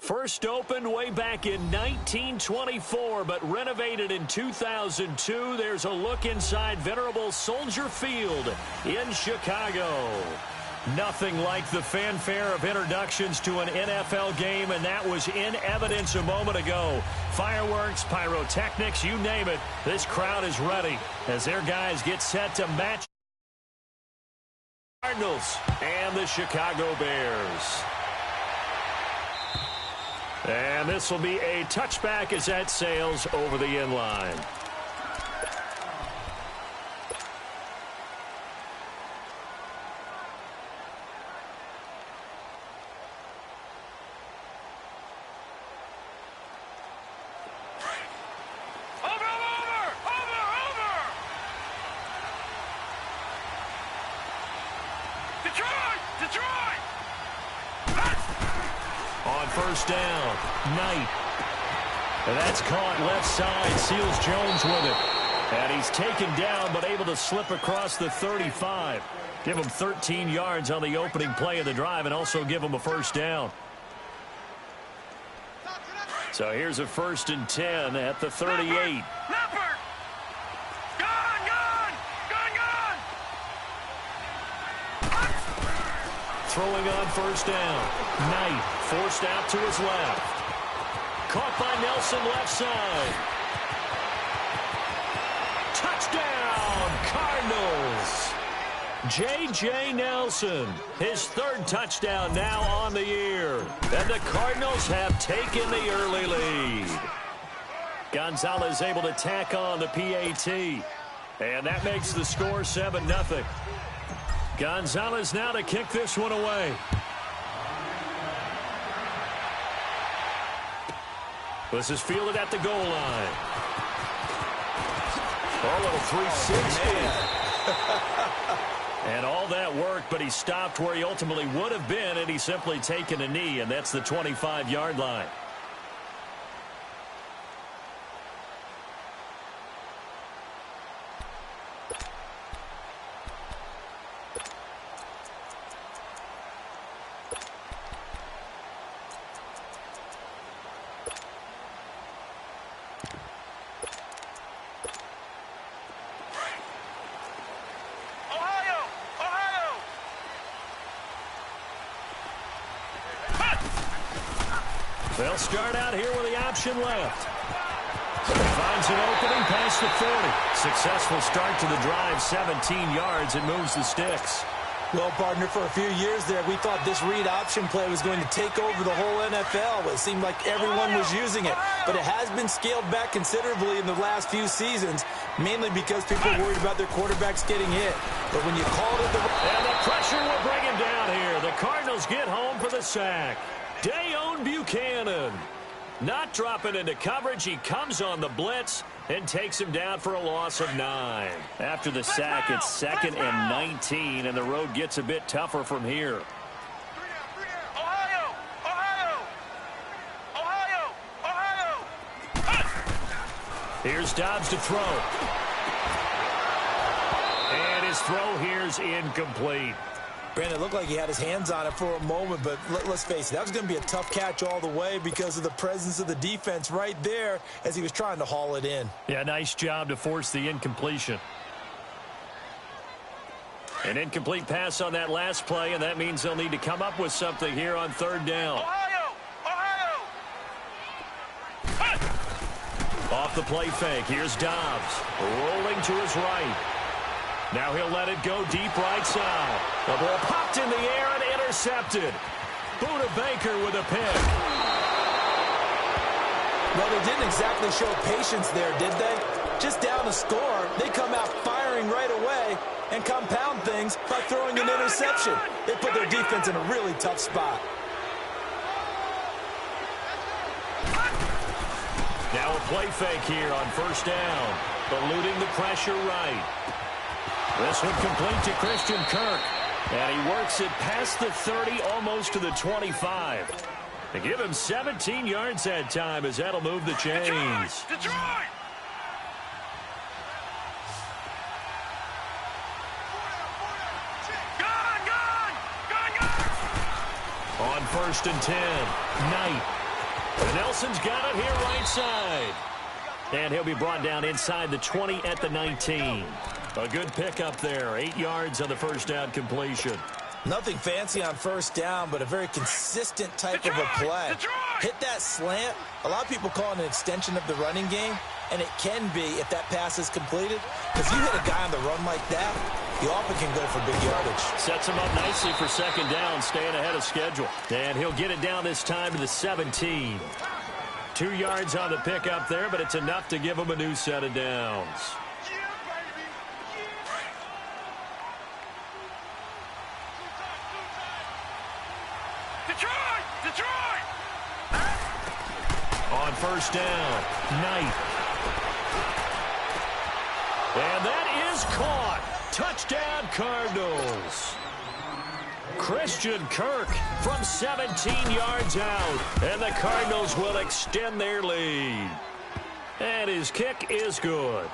First opened way back in 1924, but renovated in 2002. There's a look inside venerable Soldier Field in Chicago. Nothing like the fanfare of introductions to an NFL game, and that was in evidence a moment ago. Fireworks, pyrotechnics, you name it. This crowd is ready as their guys get set to match Cardinals and the Chicago Bears. And this will be a touchback as that sails over the end line. First down, Knight. And that's caught left side. Seals Jones with it. And he's taken down but able to slip across the 35. Give him 13 yards on the opening play of the drive and also give him a first down. So here's a 1st and 10 at the 38. Throwing on first down. Knight forced out to his left. Caught by Nelson left side. Touchdown, Cardinals. J.J. Nelson, his 3rd touchdown now on the year. And the Cardinals have taken the early lead. Gonzalez able to tack on the PAT. And that makes the score 7-0. Gonzalez now to kick this one away. This is fielded at the goal line. Oh, a little 360. And all that work, but he stopped where he ultimately would have been, and he's simply taken a knee, and that's the 25-yard line. They'll start out here with the option left. Finds an opening past the 40. Successful start to the drive, 17 yards. It moves the sticks. Well, partner, for a few years there, we thought this read option play was going to take over the whole NFL. It seemed like everyone was using it. But it has been scaled back considerably in the last few seasons, mainly because people are worried about their quarterbacks getting hit. But when you called it And the pressure will bring him down here. The Cardinals get home for the sack. Dayon Buchanan not dropping into coverage. He comes on the blitz and takes him down for a loss of 9. After the sack, it's 2nd and 19, and the road gets a bit tougher from here. Here's Dobbs to throw. And his throw here's incomplete. Brandon, it looked like he had his hands on it for a moment, but let's face it, that was going to be a tough catch all the way because of the presence of the defense right there as he was trying to haul it in. Yeah, nice job to force the incompletion. An incomplete pass on that last play, and that means they'll need to come up with something here on 3rd down. Off the play fake, here's Dobbs. Rolling to his right. Now he'll let it go deep right side. The ball popped in the air and intercepted. Budda Baker with a pick. Well, they didn't exactly show patience there, did they? Just down a score, they come out firing right away and compound things by throwing an interception. They put their defense in a really tough spot. Now a play fake here on 1st down. Eluding the pressure right. This one complete to Christian Kirk. And he works it past the 30, almost to the 25. They give him 17 yards that time as that'll move the chains. Detroit! On 1st and 10, Knight And Nelson's got it here right side. And he'll be brought down inside the 20 at the 19. A good pickup there. 8 yards on the first down completion. Nothing fancy on first down, but a very consistent type of a play. Hit that slant. A lot of people call it an extension of the running game, and it can be if that pass is completed. Because you hit a guy on the run like that, you often can go for big yardage. Sets him up nicely for second down, staying ahead of schedule. And he'll get it down this time to the 17. 2 yards on the pickup there, but it's enough to give him a new set of downs. Detroit! On first down, Knight. And that is caught. Touchdown, Cardinals. Christian Kirk from 17 yards out. And the Cardinals will extend their lead. And his kick is good.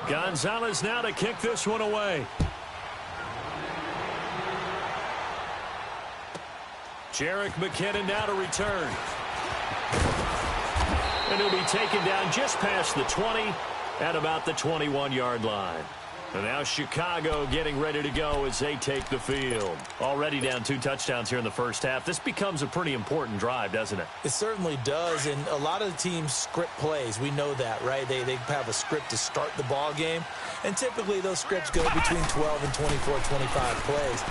Gonzalez now to kick this one away. Jerick McKinnon now to return. And he'll be taken down just past the 20 at about the 21-yard line. And now Chicago getting ready to go as they take the field. Already down 2 touchdowns here in the first half. This becomes a pretty important drive, doesn't it? It certainly does, and a lot of the teams script plays. We know that, right? They have a script to start the ball game, and typically those scripts go between 12 and 24, 25 plays.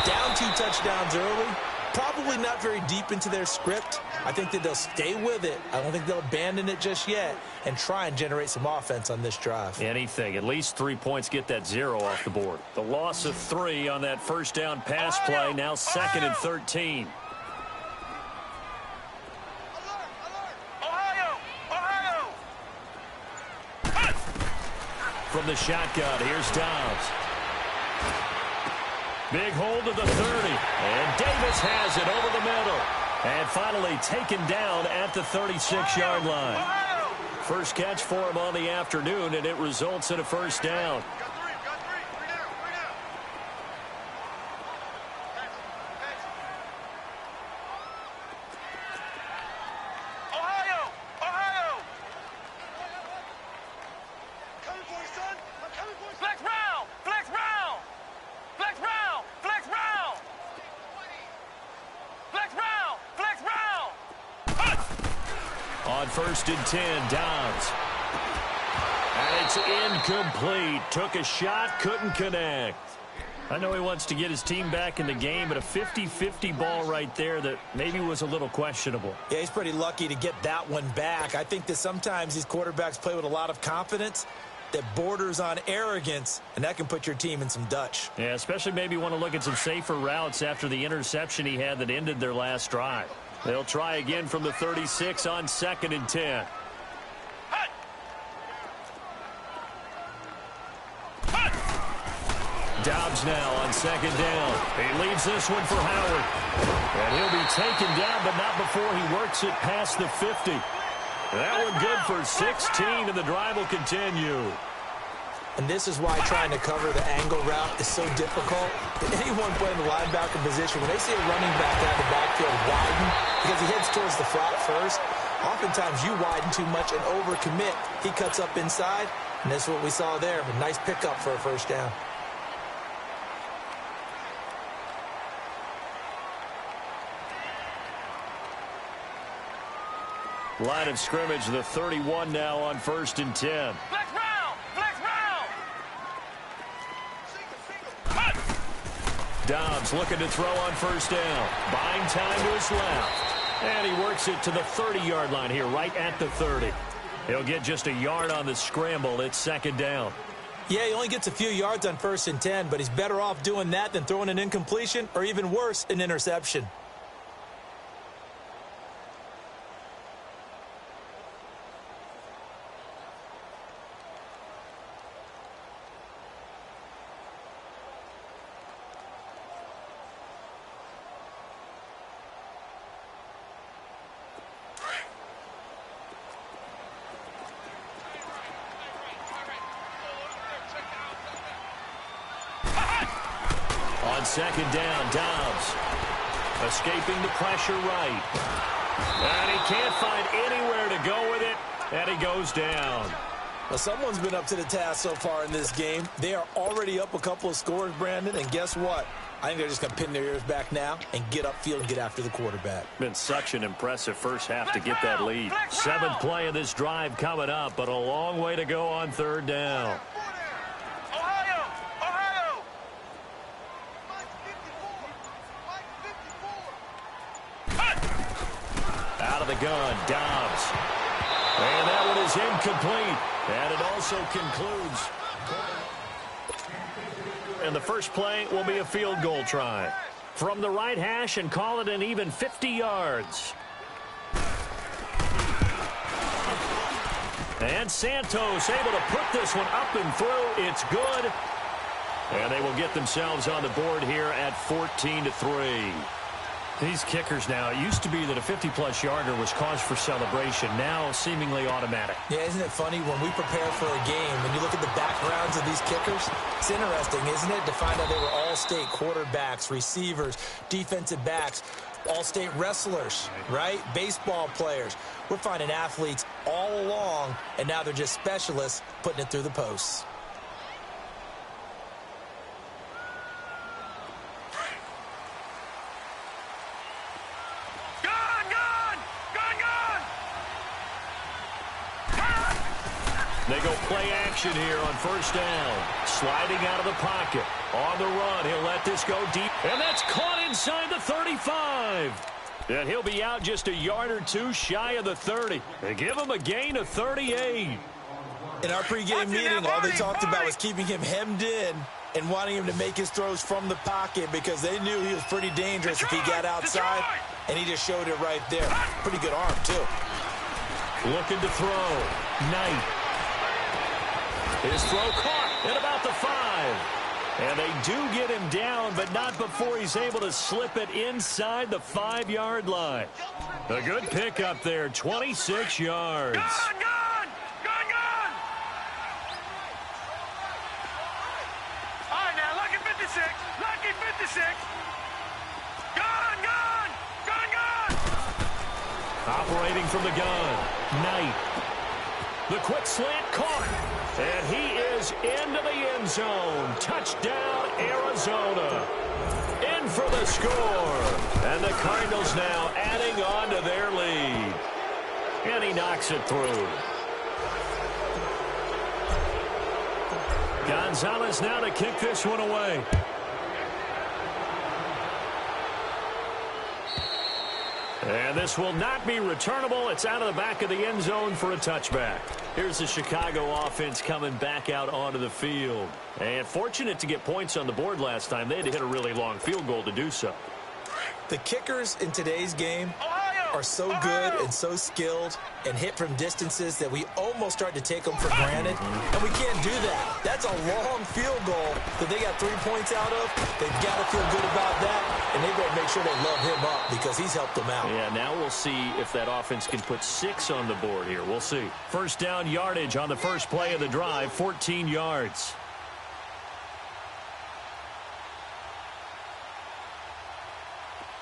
Down 2 touchdowns early. Probably not very deep into their script. I think that they'll stay with it. I don't think they'll abandon it just yet and try and generate some offense on this drive. Anything. At least 3 points, get that 0 off the board. The loss of 3 on that first down pass play. Now 2nd and 13. Ohio! From the shotgun, here's Dobbs. Big hold of the 30. And Davis has it over the middle. And finally taken down at the 36-yard line. First catch for him on the afternoon, and it results in a first down. On 1st and 10, Dobbs. And it's incomplete. Took a shot, couldn't connect. I know he wants to get his team back in the game, but a 50-50 ball right there that maybe was a little questionable. Yeah, he's pretty lucky to get that one back. I think that sometimes these quarterbacks play with a lot of confidence that borders on arrogance, and that can put your team in some Dutch. Yeah, especially maybe want to look at some safer routes after the interception he had that ended their last drive. They'll try again from the 36 on 2nd and 10. Dobbs now on 2nd down. He leaves this one for Howard. And he'll be taken down, but not before he works it past the 50. That one good for 16, and the drive will continue. And this is why trying to cover the angle route is so difficult. Anyone playing the linebacker position, when they see a running back out of the backfield widen, because he heads towards the flat first, oftentimes you widen too much and overcommit. He cuts up inside, and that's what we saw there. A nice pickup for a first down. Line of scrimmage, the 31 now on 1st and 10. Flex round! Dobbs looking to throw on 1st down. Buying time to his left. And he works it to the 30-yard line here, right at the 30. He'll get just a yard on the scramble. It's 2nd down. Yeah, he only gets a few yards on 1st and 10, but he's better off doing that than throwing an incompletion or even worse, an interception. On 2nd down, Dobbs. Escaping the pressure right. And he can't find anywhere to go with it, and he goes down. Well, someone's been up to the task so far in this game. They are already up a couple of scores, Brandon, and guess what? I think they're just going to pin their ears back now and get upfield and get after the quarterback. Been such an impressive first half to get that lead. Seventh play of this drive coming up, but a long way to go on third down. Ohio! Ohio! Out of the gun, Dobbs. And that one is incomplete. And it also concludes. And the first play will be a field goal try. From the right hash and call it an even 50 yards. And Santos able to put this one up and through. It's good. And they will get themselves on the board here at 14-3. These kickers now, it used to be that a 50-plus yarder was cause for celebration. Now seemingly automatic. Yeah, isn't it funny when we prepare for a game, when you look at the backgrounds of these kickers, it's interesting, isn't it, to find out they were all-state quarterbacks, receivers, defensive backs, all-state wrestlers, right? Baseball players. We're finding athletes all along, and now they're just specialists putting it through the posts. They go play action here on first down. Sliding out of the pocket. On the run, he'll let this go deep. And that's caught inside the 35. And he'll be out just a yard or two shy of the 30. They give him a gain of 38. In our pregame meeting, all they talked about was keeping him hemmed in and wanting him to make his throws from the pocket because they knew he was pretty dangerous if he got outside, and he just showed it right there. Pretty good arm, too. Looking to throw. Knight. His throw caught at about the 5. And they do get him down, but not before he's able to slip it inside the 5-yard line. A good pickup there, 26 yards. Gone, gone! Gone, gone! All right, now, lucky 56. Lucky 56. Gone, gone! Gone, gone! Operating from the gun. Knight. The quick slant caught. And he is into the end zone. Touchdown, Arizona. In for the score. And the Cardinals now adding on to their lead. And he knocks it through. Gonzalez now to kick this one away. And this will not be returnable. It's out of the back of the end zone for a touchback. Here's the Chicago offense coming back out onto the field. And fortunate to get points on the board last time. They had to hit a really long field goal to do so. The kickers in today's game are so good and so skilled and hit from distances that we almost start to take them for granted. And we can't do that. That's a long field goal that they got 3 points out of. They've got to feel good about that, and they better make sure they love him up because he's helped them out. Yeah, now we'll see if that offense can put 6 on the board here. We'll see. First down yardage on the first play of the drive, 14 yards.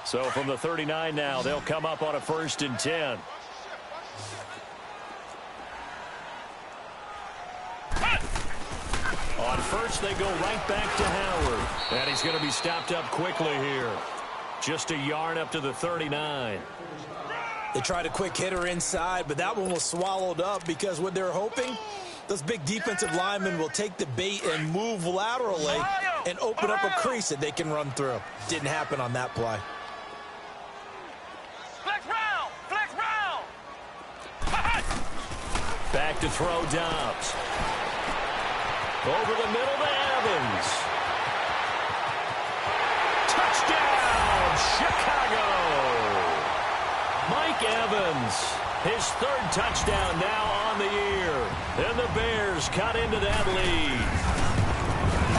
So from the 39 now, they'll come up on a 1st and 10. On first, they go right back to Howard. And he's going to be stopped up quickly here. Just a yard up to the 39. They tried a quick hitter inside, but that one was swallowed up because what they're hoping, those big defensive linemen will take the bait and move laterally and open up a crease that they can run through. Didn't happen on that play. Back to throw Dobbs. Over the middle to Evans. Touchdown, Chicago. Mike Evans, his 3rd touchdown now on the year. And the Bears cut into that lead.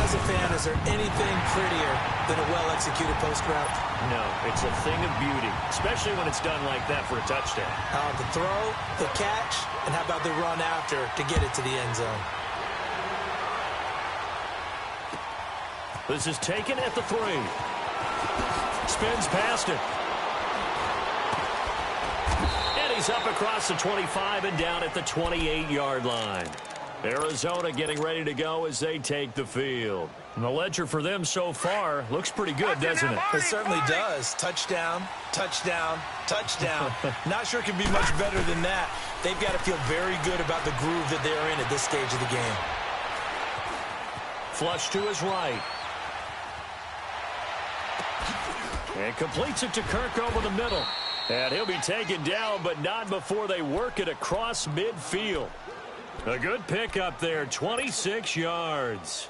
As a fan, is there anything prettier than a well-executed post route? No, it's a thing of beauty, especially when it's done like that for a touchdown. The throw, the catch, and how about the run after to get it to the end zone? This is taken at the 3. Spins past it. And he's up across the 25 and down at the 28-yard line. Arizona getting ready to go as they take the field. And the ledger for them so far looks pretty good, doesn't it? It certainly does. Touchdown, touchdown, touchdown. Not sure it can be much better than that. They've got to feel very good about the groove that they're in at this stage of the game. Flush to his right. And completes it to Kirk over the middle. And he'll be taken down, but not before they work it across midfield. A good pickup there, 26 yards.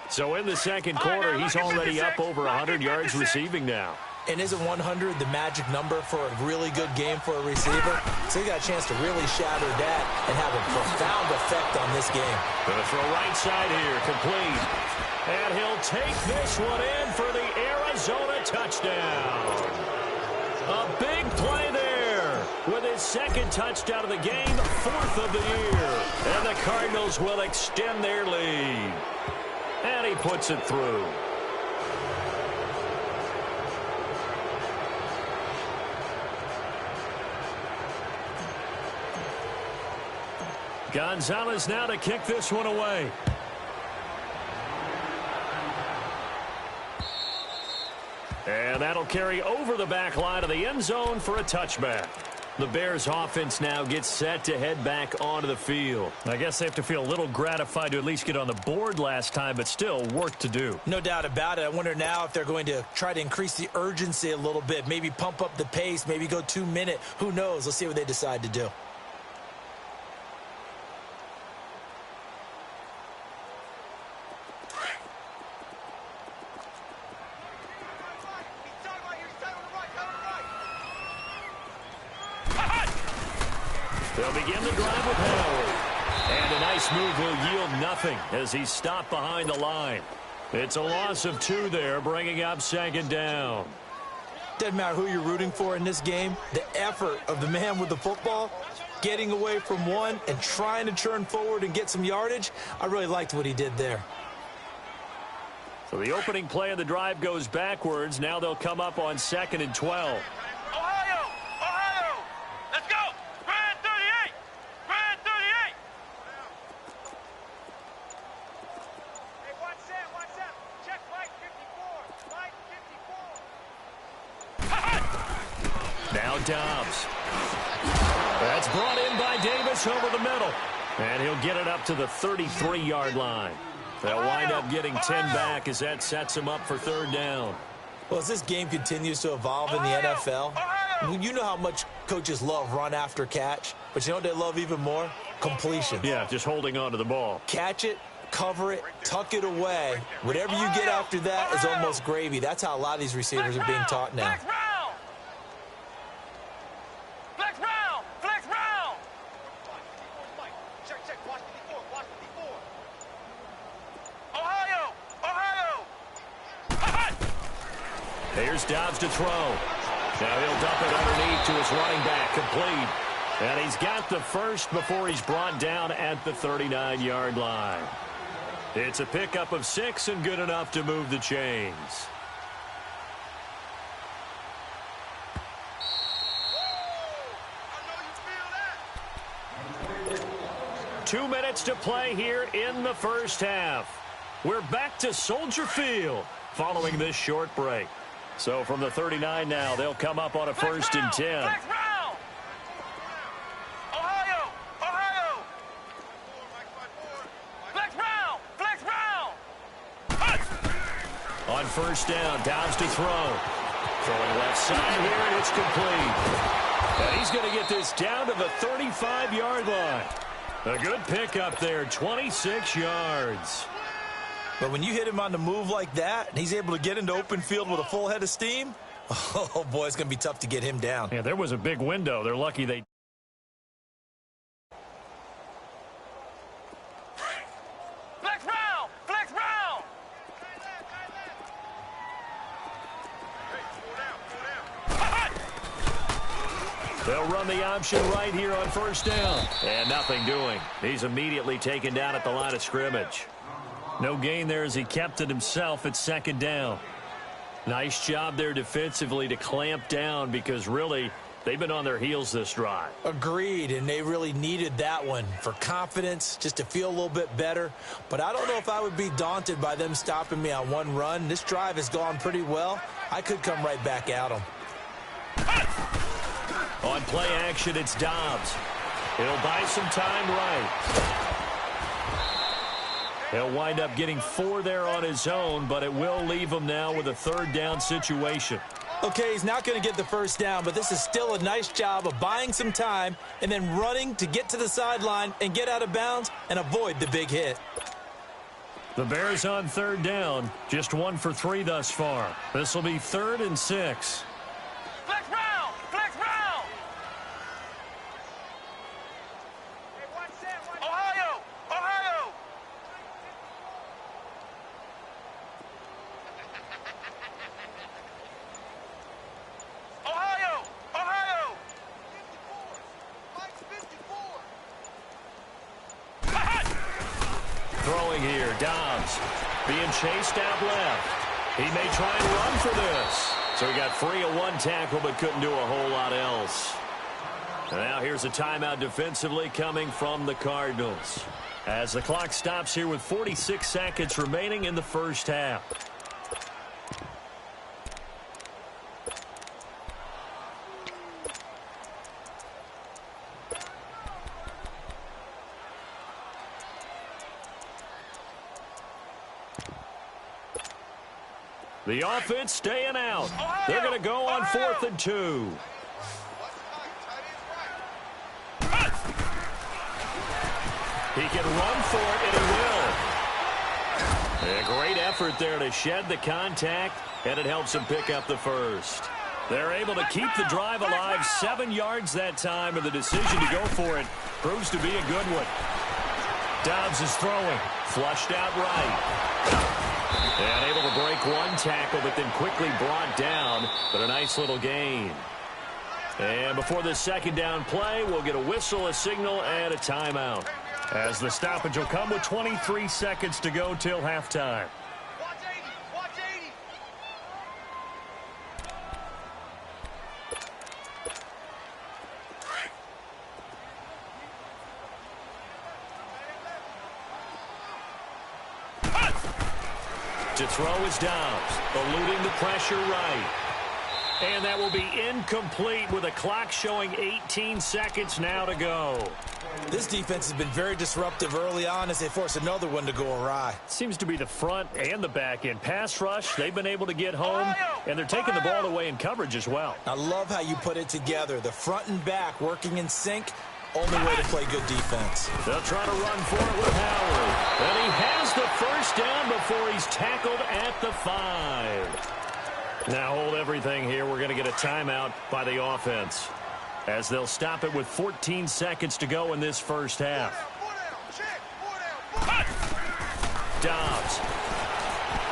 So in the second quarter, he's already up over 100 yards receiving now. And isn't 100 the magic number for a really good game for a receiver? So he got a chance to really shatter that and have a profound effect on this game. Gonna throw right side here, complete. And he'll take this one in for the Arizona touchdown. A big play there with his second touchdown of the game, 4th of the year. And the Cardinals will extend their lead. And he puts it through. Gonzalez now to kick this one away. And that'll carry over the back line of the end zone for a touchback. The Bears offense now gets set to head back onto the field. I guess they have to feel a little gratified to at least get on the board last time, but still work to do. No doubt about it. I wonder now if they're going to try to increase the urgency a little bit, maybe pump up the pace, maybe go 2-minute. Who knows? Let's see what they decide to do. They'll begin the drive with Howard. And a nice move will yield nothing as he's stopped behind the line. It's a loss of 2 there, bringing up second down. Doesn't matter who you're rooting for in this game. The effort of the man with the football, getting away from one and trying to churn forward and get some yardage, I really liked what he did there. So the opening play of the drive goes backwards. Now they'll come up on 2nd and 12. Now Dobbs. That's brought in by Davis over the middle. And he'll get it up to the 33-yard line. They'll wind up getting 10 back as that sets him up for 3rd down. Well, as this game continues to evolve in the NFL, you know how much coaches love run after catch, but you know what they love even more? Completion. Yeah, just holding on to the ball. Catch it, cover it, tuck it away. Whatever you get after that is almost gravy. That's how a lot of these receivers are being taught now. Here's Dobbs to throw. Now he'll dump it underneath to his running back, complete. And he's got the first before he's brought down at the 39-yard line. It's a pickup of 6 and good enough to move the chains. Two minutes to play here in the first half. We're back to Soldier Field following this short break. So from the 39 now, they'll come up on a 1st and 10. Ohio! Ohio! On 1st down, Downs to throw. Throwing left side here, and it's complete. And he's going to get this down to the 35-yard line. A good pickup there, 26 yards. But when you hit him on the move like that, and he's able to get into open field with a full head of steam, oh, boy, it's going to be tough to get him down. Yeah, there was a big window. They're lucky they... Flex round! Flex round! They'll run the option right here on 1st down. And nothing doing. He's immediately taken down at the line of scrimmage. No gain there as he kept it himself at 2nd down. Nice job there defensively to clamp down because really they've been on their heels this drive. Agreed, and they really needed that one for confidence, just to feel a little bit better. But I don't know if I would be daunted by them stopping me on one run. This drive has gone pretty well. I could come right back at them. On play action, it's Dobbs. He'll buy some time right. He'll wind up getting 4 there on his own, but it will leave him now with a 3rd down situation. Okay, he's not going to get the first down, but this is still a nice job of buying some time and then running to get to the sideline and get out of bounds and avoid the big hit. The Bears on 3rd down, just 1 for 3 thus far. This will be 3rd and 6. Flex round! Flex round! Ohio! Ohio! Ohio! Ohio! 54! Throwing here, Dobbs being chased out left. He may try and run for this. So he got free of 1 tackle but couldn't do a whole lot else. And now here's a timeout defensively coming from the Cardinals. As the clock stops here with 46 seconds remaining in the first half. The offense staying out. They're going to go on 4th and 2. He can run for it, and he will. A great effort there to shed the contact, and it helps him pick up the first. They're able to keep the drive alive, 7 yards that time, and the decision to go for it proves to be a good one. Dobbs is throwing, flushed out right. And able to break 1 tackle, but then quickly brought down, but a nice little gain. And before this 2nd down play, we'll get a whistle, a signal, and a timeout. As the stoppage will come with 23 seconds to go till halftime. Watch 80! Watch 80! To throw is Dobbs, eluding the pressure right. And that will be incomplete with a clock showing 18 seconds now to go. This defense has been very disruptive early on as they force another one to go awry. Seems to be the front and the back end. Pass rush, they've been able to get home, and they're taking the ball away in coverage as well. I love how you put it together. The front and back working in sync. Only way to play good defense. They'll try to run for it with Howard. And he has the first down before he's tackled at the 5. Now hold everything here. We're going to get a timeout by the offense, as they'll stop it with 14 seconds to go in this first half. Dobbs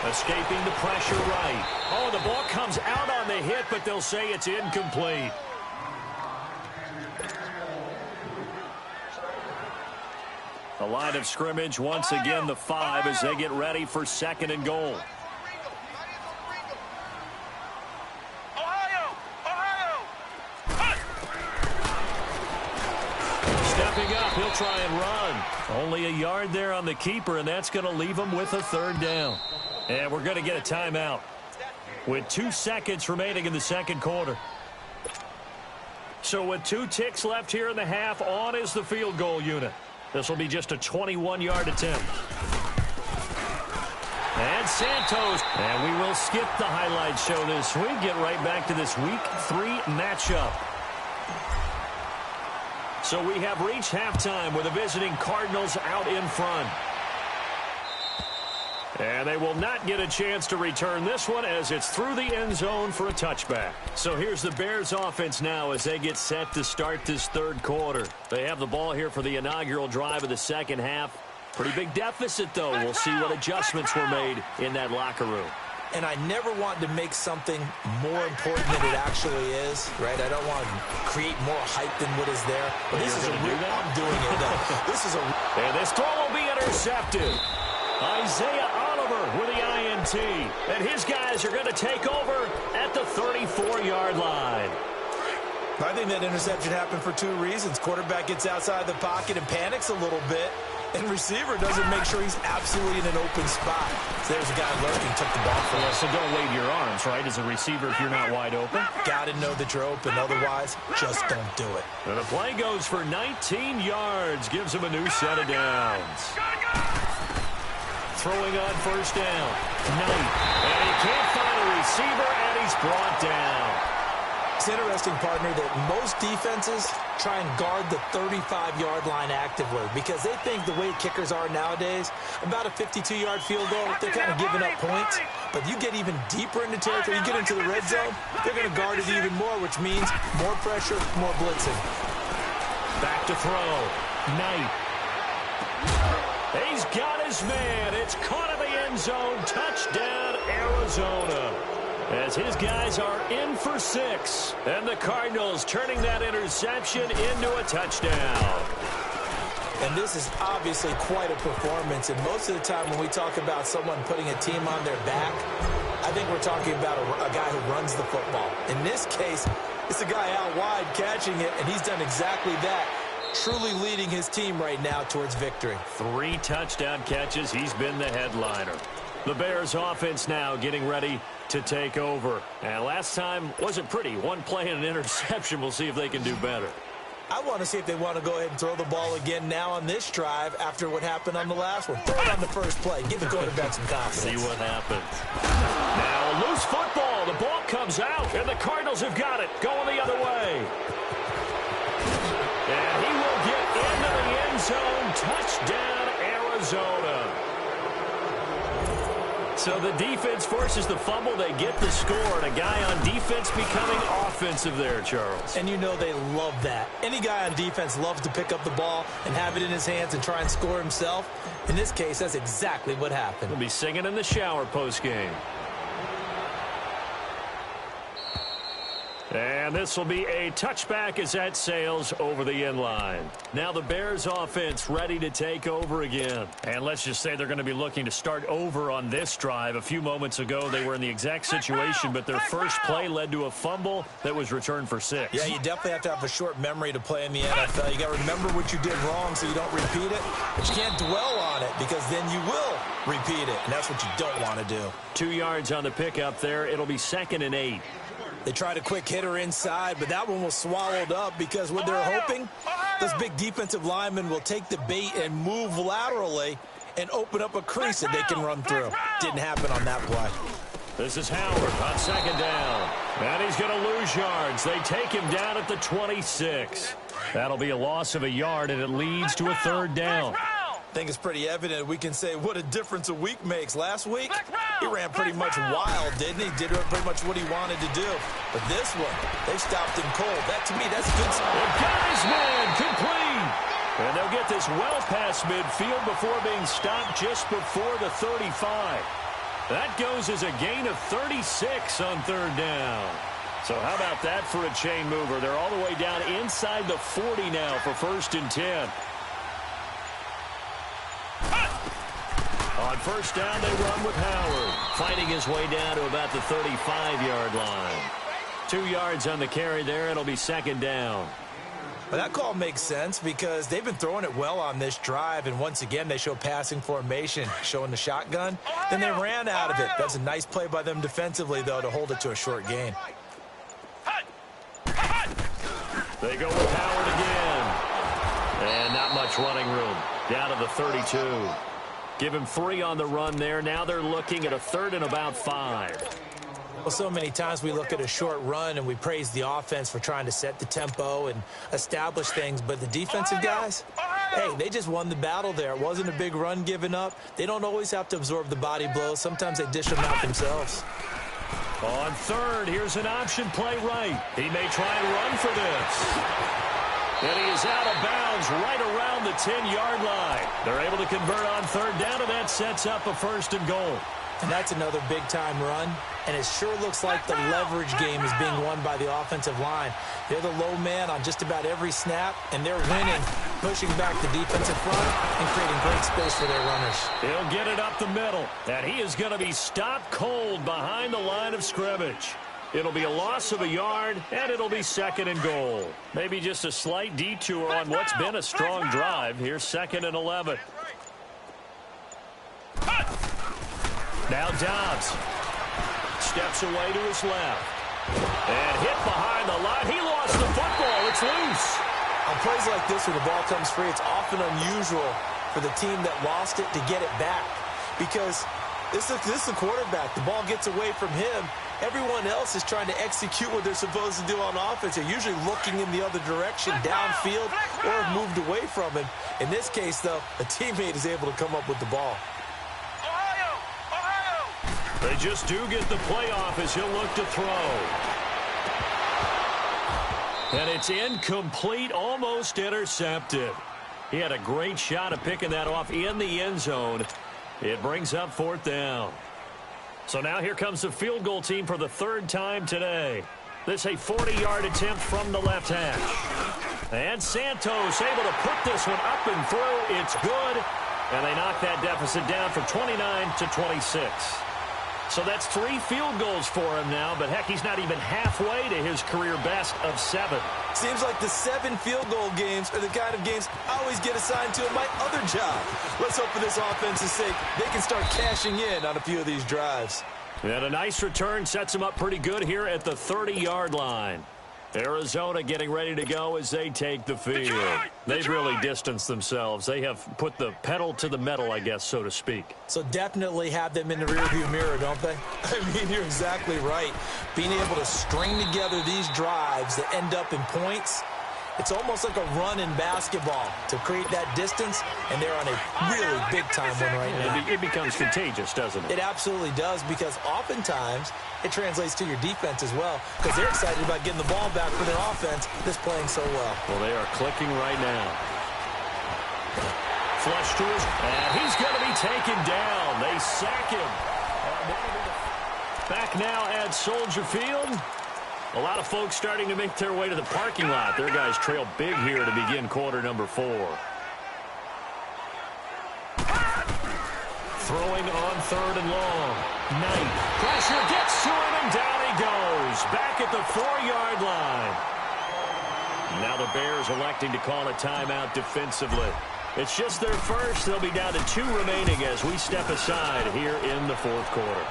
escaping the pressure right. Oh, the ball comes out on the hit, but they'll say it's incomplete. The line of scrimmage, once again, the 5 as they get ready for 2nd and goal. Stepping up, he'll try and run. Only a yard there on the keeper, and that's going to leave him with a 3rd down. And we're going to get a timeout with 2 seconds remaining in the 2nd quarter. So with 2 ticks left here in the half, on is the field goal unit. This will be just a 21-yard attempt. And Santos. And we will skip the highlight show this week. Get right back to this Week 3 matchup. So we have reached halftime with the visiting Cardinals out in front. And they will not get a chance to return this one as it's through the end zone for a touchback. So here's the Bears offense now as they get set to start this 3rd quarter. They have the ball here for the inaugural drive of the 2nd half. Pretty big deficit, though. We'll see what adjustments were made in that locker room. And I never want to make something more important than it actually is, right? I don't want to create more hype than what is there. But this is a real, I'm doing it, though. This is a... And this throw will be intercepted. Isaiah Oliver with the INT. PAT. And his guys are going to take over at the 34-yard line. I think that interception happened for two reasons. Quarterback gets outside the pocket and panics a little bit, and receiver doesn't make sure he's absolutely in an open spot. So there's a guy lurking, took the ball from him. So don't wave your arms, right, as a receiver if you're not wide open. Got to know that you're open. Otherwise, just don't do it. And the play goes for 19 yards. Gives him a new set of downs. Throwing on first down. Knight. And he can't find a receiver, and he's brought down. It's interesting, partner, that most defenses try and guard the 35-yard line actively because they think the way kickers are nowadays, about a 52-yard field goal, they're kind of giving up points. But you get even deeper into territory, you get into the red zone, they're going to guard it even more, which means more pressure, more blitzing. Back to throw. Knight. He's got his man. It's caught in the end zone. Touchdown, Arizona. As his guys are in for 6. And the Cardinals turning that interception into a touchdown. And this is obviously quite a performance. And most of the time when we talk about someone putting a team on their back, I think we're talking about a guy who runs the football. In this case, it's a guy out wide catching it, and he's done exactly that. Truly leading his team right now towards victory. 3 touchdown catches. He's been the headliner. The Bears offense now getting ready to take over. And last time wasn't pretty. One play and an interception. We'll see if they can do better. I want to see if they want to go ahead and throw the ball again now on this drive after what happened on the last one. Throw it on the first play. Give the quarterback some confidence. See what happens. Now, loose football. The ball comes out, and the Cardinals have got it. Going the other way. And he will get into the end zone. Touchdown, Arizona. So the defense forces the fumble. They get the score. And a guy on defense becoming offensive there, Charles. And you know they love that. Any guy on defense loves to pick up the ball and have it in his hands and try and score himself. In this case, that's exactly what happened. He'll be singing in the shower post-game. And this will be a touchback as that sails over the end line. Now the Bears offense ready to take over again. And let's just say they're going to be looking to start over on this drive. A few moments ago, they were in the exact situation, but their first play led to a fumble that was returned for 6. Yeah, you definitely have to have a short memory to play in the NFL. You got to remember what you did wrong so you don't repeat it. But you can't dwell on it because then you will repeat it, and that's what you don't want to do. 2 yards on the pickup there. It'll be 2nd and 8. They tried a quick hitter inside, but that one was swallowed up because what they're hoping, those big defensive linemen will take the bait and move laterally and open up a crease that they can run through. Didn't happen on that play. This is Howard on 2nd down. And he's going to lose yards. They take him down at the 26. That'll be a loss of a yard, and it leads to a 3rd down. I think it's pretty evident we can say what a difference a week makes. Last week, he ran pretty much wild, didn't he? Did pretty much what he wanted to do. But this one, they stopped him cold. That, to me, that's good stuff. The guy's man complete. And they'll get this well past midfield before being stopped just before the 35. That goes as a gain of 36 on 3rd down. So how about that for a chain mover? They're all the way down inside the 40 now for 1st and 10. On 1st down, they run with Howard, fighting his way down to about the 35-yard line. 2 yards on the carry there. It'll be 2nd down. Well, that call makes sense because they've been throwing it well on this drive, and once again, they show passing formation, showing the shotgun. Then they ran out of it. That's a nice play by them defensively, though, to hold it to a short gain. They go with Howard again. And not much running room. Down to the 32. Give him 3 on the run there. Now they're looking at a 3rd and about 5. Well, so many times we look at a short run and we praise the offense for trying to set the tempo and establish things. But the defensive guys, hey, they just won the battle there. It wasn't a big run given up. They don't always have to absorb the body blows. Sometimes they dish them out themselves. On 3rd, here's an option play right. He may try and run for this. And he is out of bounds right around the 10-yard line. They're able to convert on 3rd down, and that sets up a 1st and goal. And that's another big-time run. And it sure looks like the leverage game is being won by the offensive line. They're the low man on just about every snap, and they're winning pushing back the defensive front and creating great space for their runners. He'll get it up the middle, and he is going to be stopped cold behind the line of scrimmage. It'll be a loss of a yard, and it'll be 2nd and goal. Maybe just a slight detour on what's been a strong drive. Here's 2nd and 11. Now Dobbs steps away to his left. And hit behind the line. He lost the football. It's loose. On plays like this where the ball comes free, it's often unusual for the team that lost it to get it back. Because this is the quarterback. The ball gets away from him. Everyone else is trying to execute what they're supposed to do on offense. They're usually looking in the other direction, downfield, or have moved away from him. In this case, though, a teammate is able to come up with the ball. They just do get the playoff as he'll look to throw. And it's incomplete, almost intercepted. He had a great shot at picking that off in the end zone. It brings up 4th down. So now here comes the field goal team for the 3rd time today. This a 40-yard attempt from the left hash. And Santos able to put this one up and through. It's good. And they knock that deficit down from 29 to 26. So that's 3 field goals for him now, but heck, he's not even halfway to his career best of 7. Seems like the 7 field goal games are the kind of games I always get assigned to in my other job. Let's hope for this offense's sake they can start cashing in on a few of these drives. And a nice return sets him up pretty good here at the 30-yard line. Arizona getting ready to go as they take the field. They've really distanced themselves. They have put the pedal to the metal, I guess, so to speak. So definitely have them in the rearview mirror, don't they? I mean, you're exactly right. Being able to string together these drives that end up in points, it's almost like a run in basketball to create that distance, and they're on a really big-time one right now. It becomes contagious, doesn't it? It absolutely does, because oftentimes it translates to your defense as well, because they're excited about getting the ball back for their offense that's playing so well. Well, they are clicking right now. Flush to his, and he's going to be taken down. They sack him. Back now at Soldier Field. A lot of folks starting to make their way to the parking lot. Their guys trail big here to begin quarter number 4. Throwing on 3rd and long. Knight. Pressure gets to him, and down he goes. Back at the 4-yard line. Now the Bears electing to call a timeout defensively. It's just their first. They'll be down to 2 remaining as we step aside here in the 4th quarter.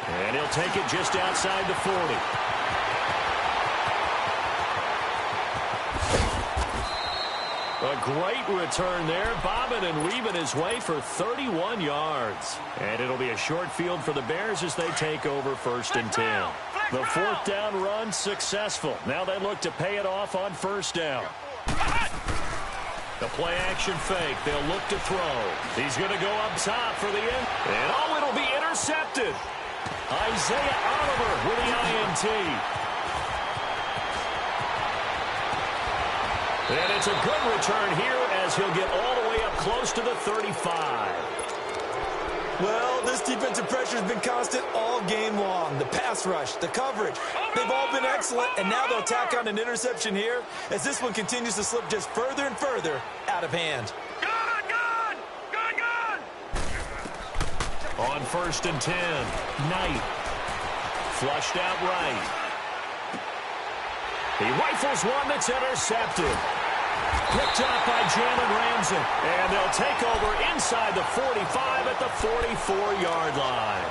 And he'll take it just outside the 40. A great return there, bobbing and weaving his way for 31 yards. And it'll be a short field for the Bears as they take over 1st and 10. The 4th down run successful. Now they look to pay it off on 1st down. The play action fake. They'll look to throw. He's going to go up top for the end. And oh, it'll be intercepted. Isaiah Oliver with the INT. And it's a good return here as he'll get all the way up close to the 35. Well, this defensive pressure has been constant all game long. The pass rush, the coverage, they've all been excellent, and now they'll tack on an interception here as this one continues to slip just further and further out of hand. On 1st and 10, Knight. Flushed out right. He rifles one that's intercepted. Picked up by Jalen Ramsey. And they'll take over inside the 45 at the 44-yard line.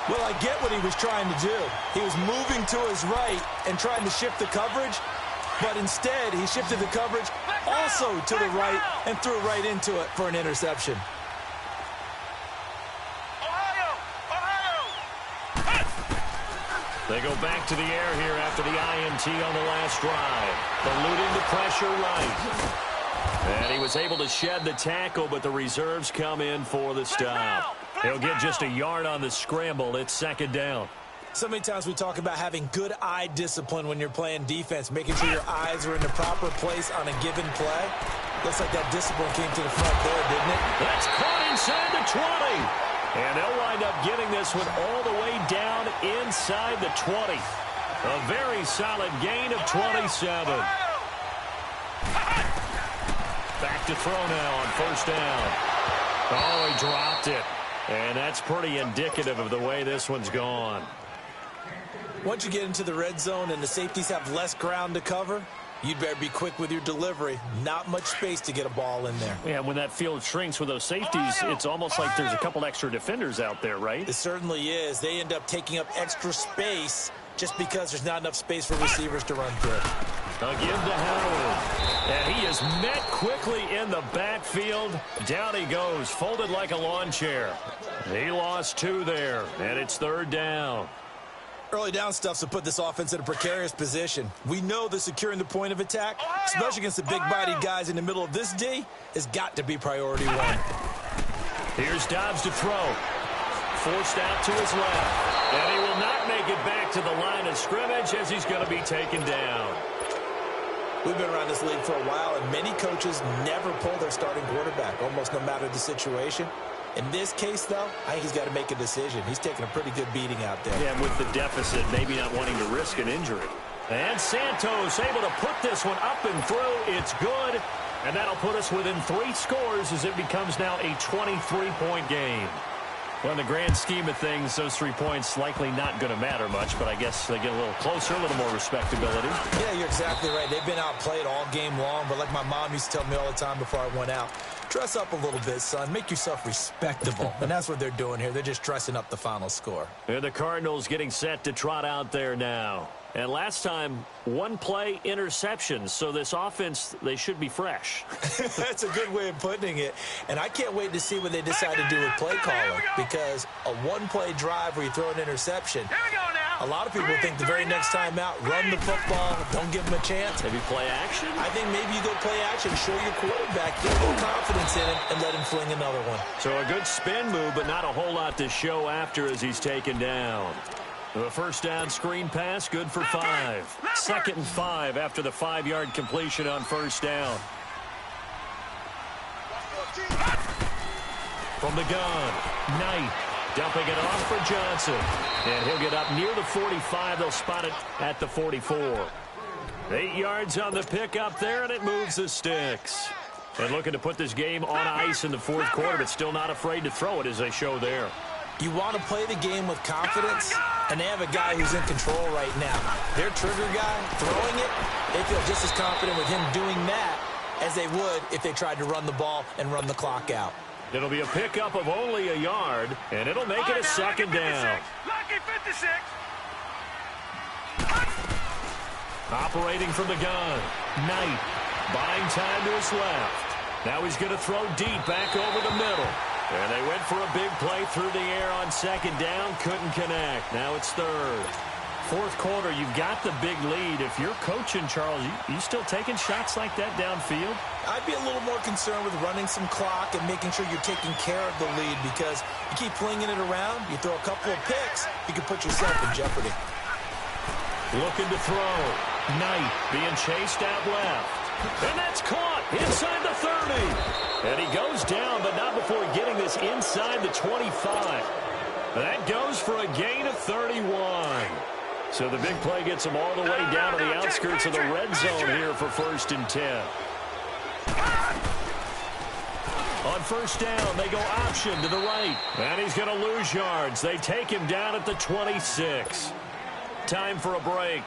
Well, I get what he was trying to do. He was moving to his right and trying to shift the coverage, but instead he shifted the coverage also to the right and threw right into it for an interception. They go back to the air here after the INT on the last drive. Eluding the pressure right. And he was able to shed the tackle, but the reserves come in for the stop. He'll get just a yard on the scramble. It's 2nd down. So many times we talk about having good eye discipline when you're playing defense, making sure your eyes are in the proper place on a given play. Looks like that discipline came to the front there, didn't it? That's caught inside the 20. And they'll wind up getting this one all the way down inside the 20. A very solid gain of 27. Back to throw now on first down. Oh, he dropped it. And that's pretty indicative of the way this one's gone. Once you get into the red zone and the safeties have less ground to cover, you'd better be quick with your delivery. Not much space to get a ball in there. Yeah, when that field shrinks with those safeties, it's almost like there's a couple extra defenders out there, right? It certainly is. They end up taking up extra space just because there's not enough space for receivers to run through. They'll give to Howard. And he is met quickly in the backfield. Down he goes, folded like a lawn chair. He lost 2 there, and it's third down. Early down stuff to put this offense in a precarious position. We know that securing the point of attack, especially against the big-bodied guys in the middle of this D, has got to be priority 1. Here's Dobbs to throw. Forced out to his left. And he will not make it back to the line of scrimmage as he's going to be taken down. We've been around this league for a while, and many coaches never pull their starting quarterback, almost no matter the situation. In this case, though, I think he's got to make a decision. He's taking a pretty good beating out there. Yeah, with the deficit, maybe not wanting to risk an injury. And Santos able to put this one up and through. It's good. And that'll put us within 3 scores as it becomes now a 23-point game. Well, in the grand scheme of things, those 3 points likely not going to matter much, but I guess they get a little closer, a little more respectability. Yeah, you're exactly right. They've been outplayed all game long, but like my mom used to tell me all the time before I went out, dress up a little bit, son. Make yourself respectable. And that's what they're doing here. They're just dressing up the final score. And the Cardinals getting set to trot out there now. And last time, 1 play interceptions. So this offense, they should be fresh. That's a good way of putting it. And I can't wait to see what they decide to do with play calling. Because a 1-play drive where you throw an interception, a lot of people think the very next time out, run the football, don't give them a chance. Maybe play action? I think maybe you go play action, show your quarterback, get a little confidence in him, and let him fling another one. So a good spin move, but not a whole lot to show after as he's taken down. The first down screen pass, good for 5. 2nd and 5 after the 5-yard completion on first down. From the gun, Knight dumping it off for Johnson. And he'll get up near the 45. They'll spot it at the 44. 8 yards on the pickup there, and it moves the sticks. And looking to put this game on ice in the 4th quarter, but still not afraid to throw it as they show there. You want to play the game with confidence, and they have a guy who's in control right now. Their trigger guy throwing it, they feel just as confident with him doing that as they would if they tried to run the ball and run the clock out. It'll be a pickup of only a yard, and it'll make it a 2nd down. Lucky 56. Operating from the gun, Knight buying time to his left. Now he's going to throw deep back over the middle. And they went for a big play through the air on 2nd down. Couldn't connect. Now it's 3rd. 4th quarter, you've got the big lead. If you're coaching, Charles, you still taking shots like that downfield? I'd be a little more concerned with running some clock and making sure you're taking care of the lead, because you keep flinging it around, you throw a couple of picks, you can put yourself in jeopardy. Looking to throw. Knight being chased out left. And that's caught inside the 30. And he goes down, but not before getting this inside the 25. That goes for a gain of 31. So the big play gets them all the way down to the outskirts of the red zone here for 1st and 10. On first down, they go option to the right. And he's going to lose yards. They take him down at the 26. Time for a break.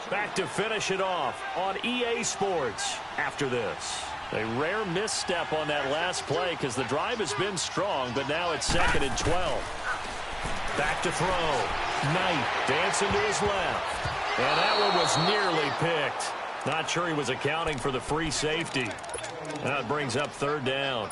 Back to finish it off on EA Sports after this. A rare misstep on that last play because the drive has been strong, but now it's 2nd and 12. Back to throw. Knight dancing to his left. And that one was nearly picked. Not sure he was accounting for the free safety. Now it brings up 3rd down.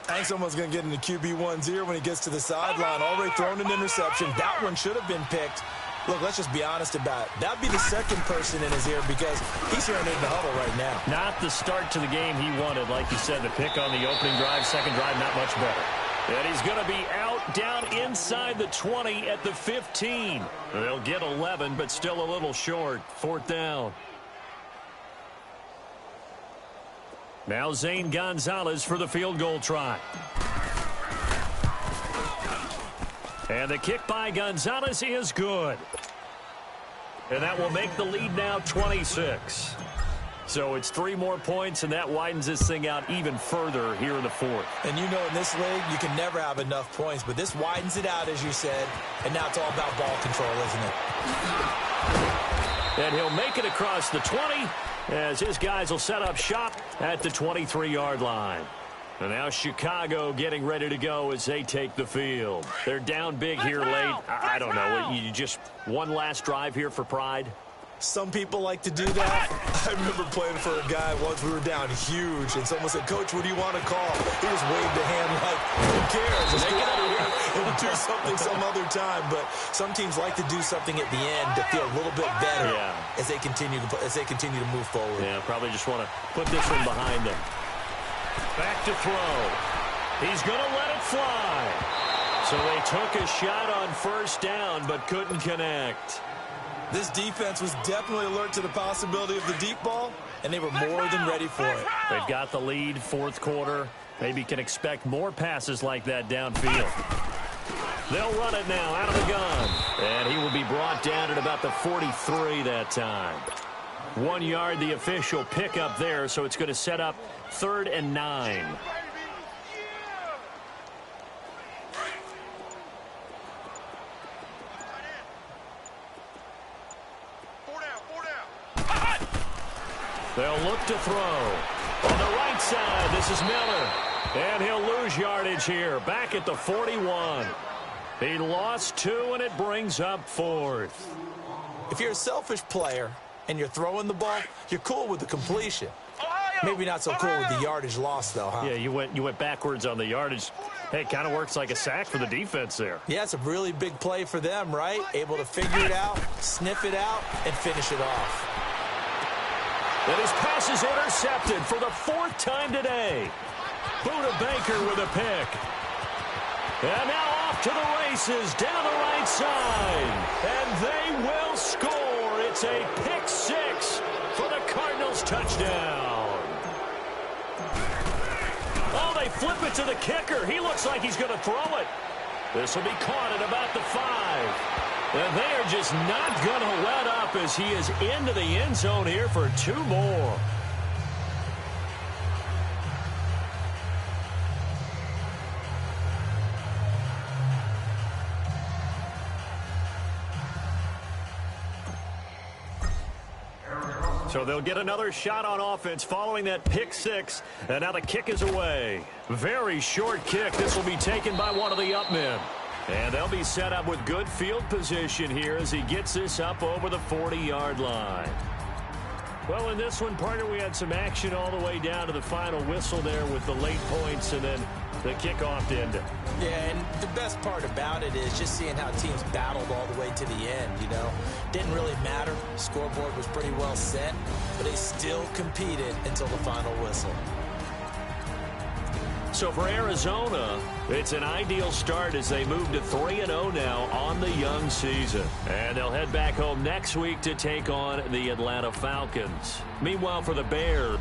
I think someone's going to get into QB1's ear when he gets to the sideline. Already thrown an interception. That one should have been picked. Look, let's just be honest about it. That'd be the 2nd person in his ear because he's hearing it in the huddle right now. Not the start to the game he wanted. Like you said, the pick on the opening drive, 2nd drive, not much better. And he's going to be out down inside the 20 at the 15. They'll get 11, but still a little short. 4th down. Now Zane Gonzalez for the field goal try. And the kick by Gonzalez is good. And that will make the lead now 26. So it's 3 more points, and that widens this thing out even further here in the fourth. And you know in this league, you can never have enough points, but this widens it out, as you said, and now it's all about ball control, isn't it? And he'll make it across the 20 as his guys will set up shop at the 23-yard line. And now Chicago getting ready to go as they take the field. They're down big here late. I don't know. You just one last drive here for pride? Some people like to do that. I remember playing for a guy once. We were down huge, and someone said, "Coach, what do you want to call?" He just waved a hand like, "Who cares? Let's get out of here and we'll do something some other time." But some teams like to do something at the end to feel a little bit better as they continue to move forward. Yeah, probably just want to put this one behind them. Back to throw. He's going to let it fly. So they took a shot on first down but couldn't connect. This defense was definitely alert to the possibility of the deep ball, and they were more than ready for it. They've got the lead, fourth quarter. Maybe can expect more passes like that downfield. They'll run it now out of the gun. And he will be brought down at about the 43 that time. 1 yard, the official pickup there, so it's going to set up 3rd and 9. They'll look to throw. On the right side, this is Miller. And he'll lose yardage here. Back at the 41. He lost 2, and it brings up 4th. If you're a selfish player and you're throwing the ball, you're cool with the completion. Maybe not so cool with the yardage loss, though, huh? Yeah, you went backwards on the yardage. Hey, it kind of works like a sack for the defense there. Yeah, it's a really big play for them, right? Able to figure it out, sniff it out, and finish it off. And his pass is intercepted for the 4th time today. Buda Baker with a pick. And now off to the races down the right side. And they will score. It's a pick 6 for the Cardinals touchdown. Oh, they flip it to the kicker. He looks like he's going to throw it. This will be caught at about the 5. And they are just not going to let up as he is into the end zone here for 2 more. So they'll get another shot on offense following that pick 6. And now the kick is away. Very short kick. This will be taken by one of the up men. And they'll be set up with good field position here as he gets this up over the 40-yard line. Well, in this one, partner, we had some action all the way down to the final whistle there with the late points and then the kickoff to end it. Yeah, and the best part about it is just seeing how teams battled all the way to the end, you know. Didn't really matter. Scoreboard was pretty well set, but they still competed until the final whistle. So for Arizona, it's an ideal start as they move to 3-0 now on the young season. And they'll head back home next week to take on the Atlanta Falcons. Meanwhile, for the Bears,